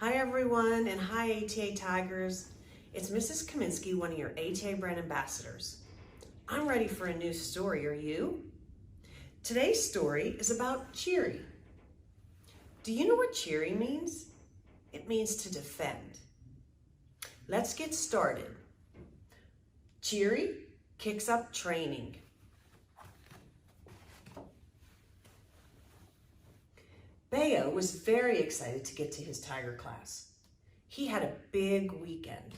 Hi everyone, and hi ATA Tigers. It's Mrs. Kaminsky, one of your ATA brand ambassadors. I'm ready for a new story, are you? Today's story is about cheery. Do you know what cheery means? It means to defend. Let's get started. Cheery kicks up training. Bayo was very excited to get to his Tiger class. He had a big weekend.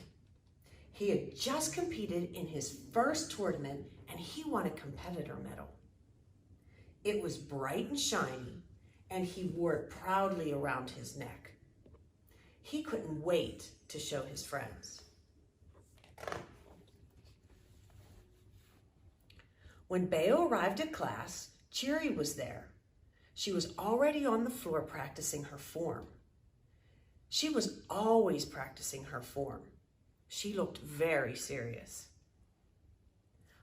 He had just competed in his first tournament and he won a competitor medal. It was bright and shiny and he wore it proudly around his neck. He couldn't wait to show his friends. When Bayo arrived at class, Cheery was there. She was already on the floor practicing her form. She was always practicing her form. She looked very serious.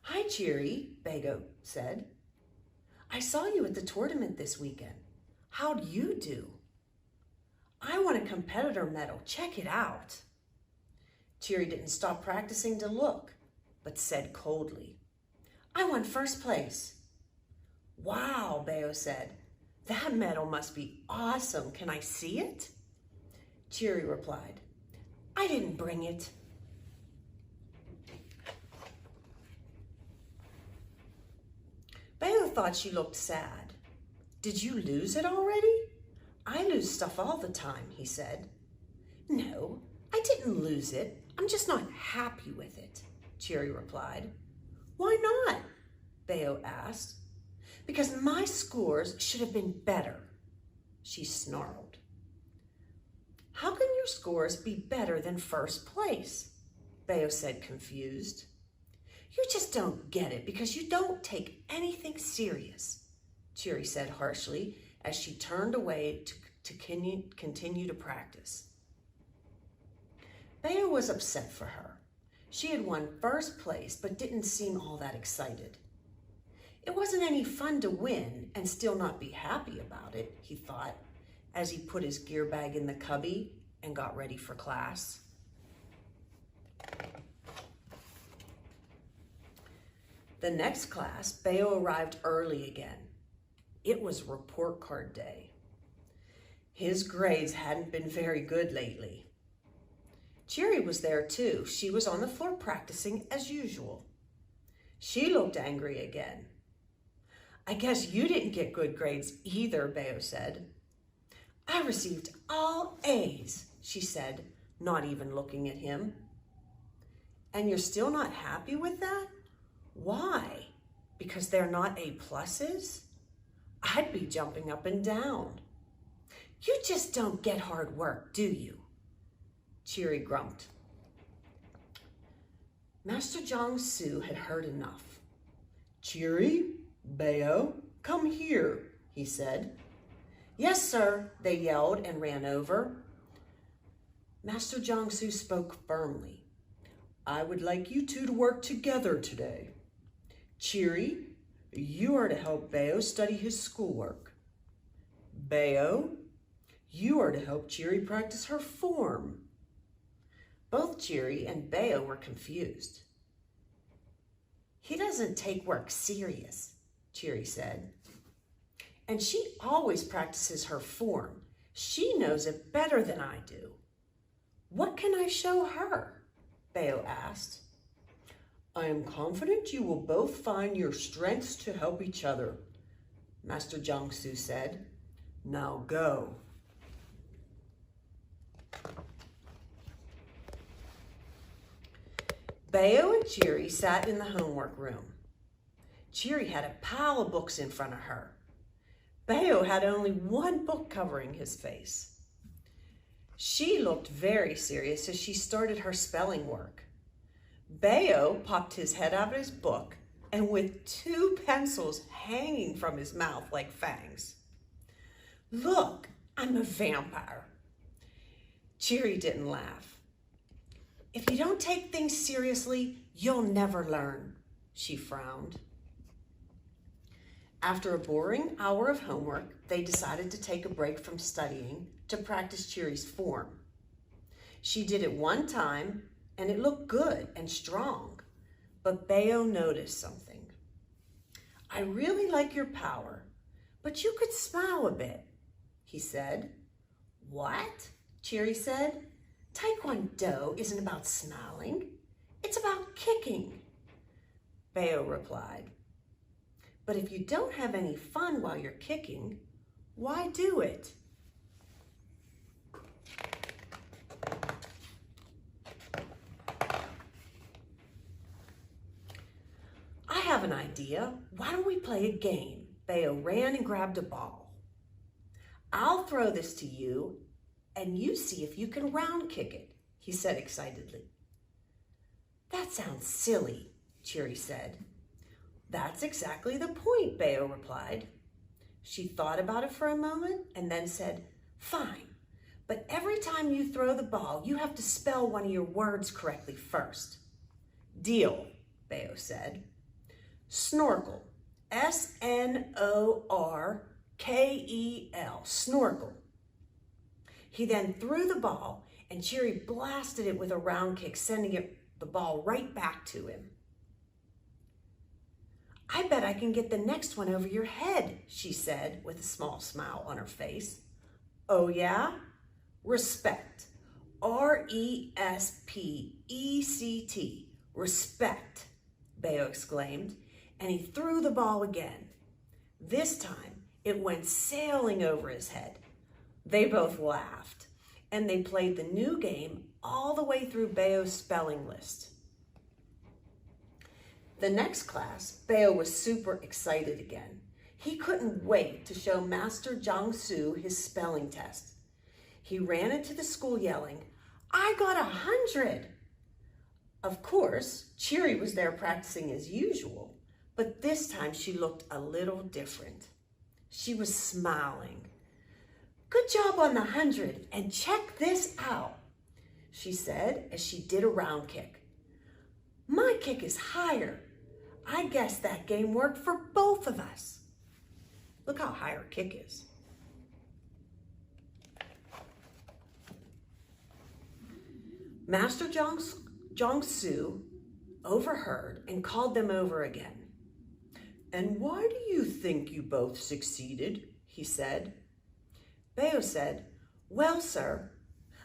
"Hi, Cheery," Bayo said. "I saw you at the tournament this weekend. How'd you do?" "I won a competitor medal. Check it out." Cheery didn't stop practicing to look, but said coldly, "I won first place." "Wow," Bayo said. "That medal must be awesome. Can I see it?" Cheery replied, "I didn't bring it." Bayo thought she looked sad. "Did you lose it already?" "I lose stuff all the time," he said. "No, I didn't lose it. I'm just not happy with it," Cheery replied. "Why not?" Bayo asked. "Because my scores should have been better," she snarled. "How can your scores be better than first place?" Bayo said, confused. "You just don't get it because you don't take anything serious," Cheery said harshly as she turned away to continue to practice. Bayo was upset for her. She had won first place but didn't seem all that excited. It wasn't any fun to win and still not be happy about it, he thought, as he put his gear bag in the cubby and got ready for class. The next class, Bayo arrived early again. It was report card day. His grades hadn't been very good lately. Cheery was there too. She was on the floor practicing as usual. She looked angry again. "I guess you didn't get good grades either," Bayo said. "I received all A's," she said, not even looking at him. "And you're still not happy with that? Why? Because they're not A pluses? I'd be jumping up and down. You just don't get hard work, do you?" Cheery grumped. Master Jiangsu had heard enough. "Cheery, Bayo, come here," he said. "Yes, sir," they yelled and ran over. Master Jiangsu spoke firmly. "I would like you two to work together today. Cheery, you are to help Bayo study his schoolwork. Bayo, you are to help Cheery practice her form." Both Cheery and Bayo were confused. "He doesn't take work serious," Cheery said. "And she always practices her form. She knows it better than I do." "What can I show her?" Bayo asked. "I am confident you will both find your strengths to help each other," Master Jiangsu said. "Now go." Bayo and Cheery sat in the homework room. Cheery had a pile of books in front of her. Bayo had only one book covering his face. She looked very serious as she started her spelling work. Bayo popped his head out of his book and with two pencils hanging from his mouth like fangs. "Look, I'm a vampire." Cheery didn't laugh. "If you don't take things seriously, you'll never learn," she frowned. After a boring hour of homework, they decided to take a break from studying to practice Cheery's form. She did it one time, and it looked good and strong. But Bayo noticed something. I really like your power, but you could smile a bit, he said. What? Cheery said. Taekwondo isn't about smiling. It's about kicking. Bayo replied. But if you don't have any fun while you're kicking, why do it? I have an idea. Why don't we play a game? Bayo ran and grabbed a ball. I'll throw this to you, and you see if you can round kick it, he said excitedly. That sounds silly, Cheery said. That's exactly the point, Bayo replied. She thought about it for a moment and then said, fine, but every time you throw the ball, you have to spell one of your words correctly first. Deal, Bayo said. Snorkel, S-N-O-R-K-E-L, snorkel. He then threw the ball and Cheery blasted it with a round kick, sending the ball right back to him. I bet I can get the next one over your head, she said with a small smile on her face. Oh yeah? Respect. R-E-S-P-E-C-T. Respect, Bayo exclaimed, and he threw the ball again. This time, it went sailing over his head. They both laughed, and they played the new game all the way through Bayo's spelling list. The next class, Bayo was super excited again. He couldn't wait to show Master Jiang-Su his spelling test. He ran into the school yelling, I got 100! Of course, Cheery was there practicing as usual, but this time she looked a little different. She was smiling. Good job on the 100, and check this out, she said as she did a round kick. My kick is higher. I guess that game worked for both of us. Look how high her kick is. Master Jiang-Su overheard and called them over again. And why do you think you both succeeded? He said. Bayo said, well, sir,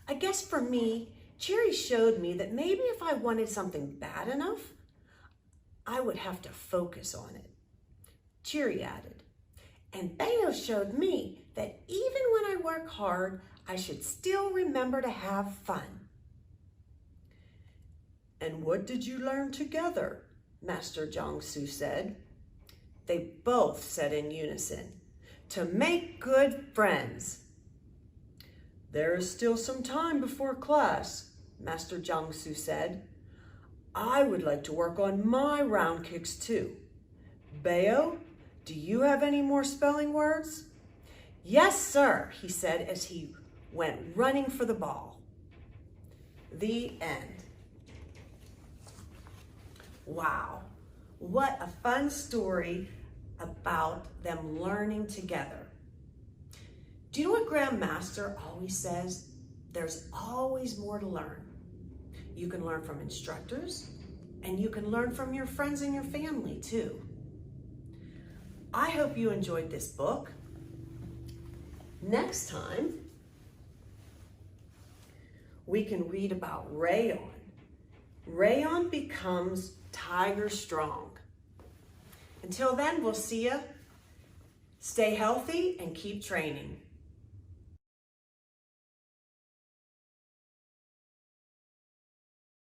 I guess for me, Cheery showed me that maybe if I wanted something bad enough, I would have to focus on it. Cheery added, and Bayo showed me that even when I work hard, I should still remember to have fun. And what did you learn together? Master Jiang-Su said. They both said in unison, to make good friends. There is still some time before class, Master Jiang-Su said. I would like to work on my round kicks too. Bayo, do you have any more spelling words? Yes, sir, he said as he went running for the ball. The end. Wow, what a fun story about them learning together. Do you know what Grandmaster always says? There's always more to learn. You can learn from instructors, and you can learn from your friends and your family too. I hope you enjoyed this book. Next time, we can read about Rayon. Rayon becomes Tiger Strong. Until then, we'll see you. Stay healthy and keep training.